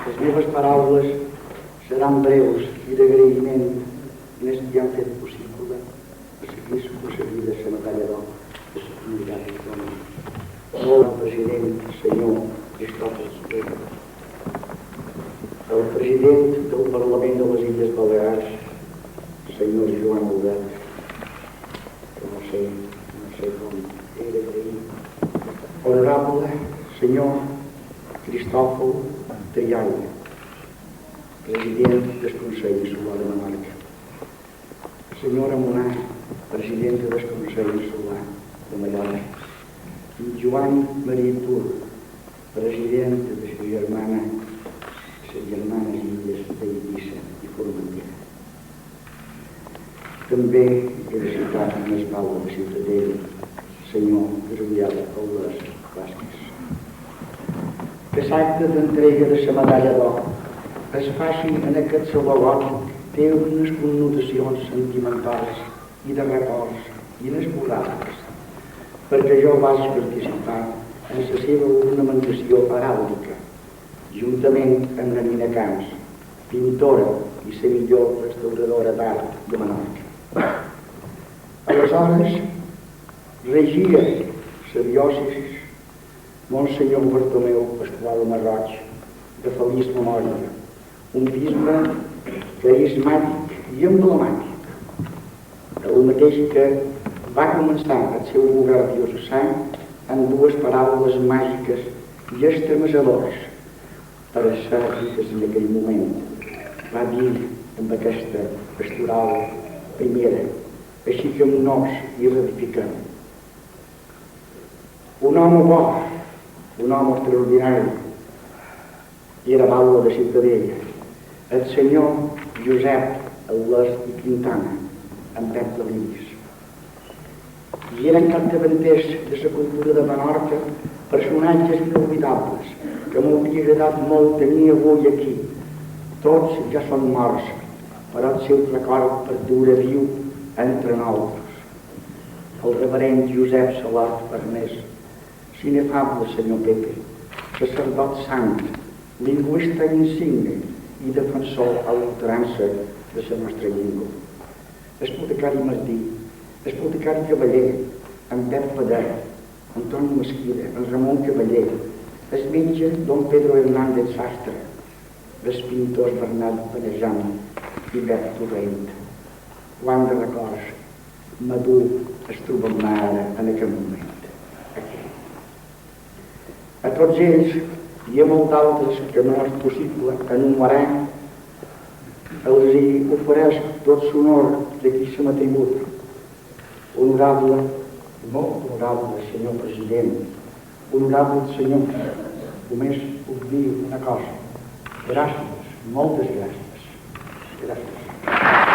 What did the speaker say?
Les meves paraules seran breus i d'agraïment als que han fet possible a seguir aconseguida la medalla d'or de la comunitat autònoma. Molt president, senyor Cristòfol Soler, el president del Parlament de les Illes Balears, senyor Joan Huguet, que no sé com era d'agrair, honorable senyor Cristòfol Triau, president del Consell Insular de Menorca, senyora Monar, presidenta del Consell Insular de Mallorca, Joan Maria Tur, president de les germanes illes d'Eivissa i Formentera. També he de citar en l'espalda de Ciutadella, senyor Gabriel Aulés Vázquez. Que l'acte d'entrega de la medalla d'or es faci en aquest saló gòtic té unes connotacions sentimentals i de records inesborrables, perquè jo vaig participar en la seva ornamentació heràldica, juntament amb la Nina Camps, pintora i la millor restauradora d'art de Menorca. Aleshores, regia la diòcesi Monsenyor Bartomeu Pasqual Marroig, de feliç memòria, un bisbe carismàtic i emblemàtic, el mateix que va començar el seu govern diocesà amb dues paraules màgiques i estremecedores per a ser dites en aquell moment. Va dir amb aquesta pastoral primera: aixequem-nos i reedifiquem. Un home bo, un home extraordinari, i era baula de Ciutadella, el senyor Josep Aulés i Quintana, en Pep de l'Iris. I eren capdavanters de la cultura de Menorca, personatges inolvidables que m'hauria agradat molt tenir avui aquí. Tots ja són morts, però el seu record perdura viu entre nosaltres. El reverend Josep Salat Farnés, l'inefable senyor Pepe, sacerdot sant, lingüista insigne i defensor a l'alterança de la nostra llengua. L'apotecari Martí, l'apotecari Cavaller, en Pep Pader, Antoni Mesquida, en Ramon Cavaller, el metge don Pedro Hernández Sastre, els pintors Bernat Panejant i Bert Torrent. Quant de records madur es trobem ara en aquest moment. Aquí. A tots ells i a molts d'altres que no és possible enumerar, els hi ofereix tot l'honor de qui se m'atribut. Honorable, molt honorable senyor president, honorable senyor, només puc dir una cosa: gràcies, moltes gràcies. Gràcies.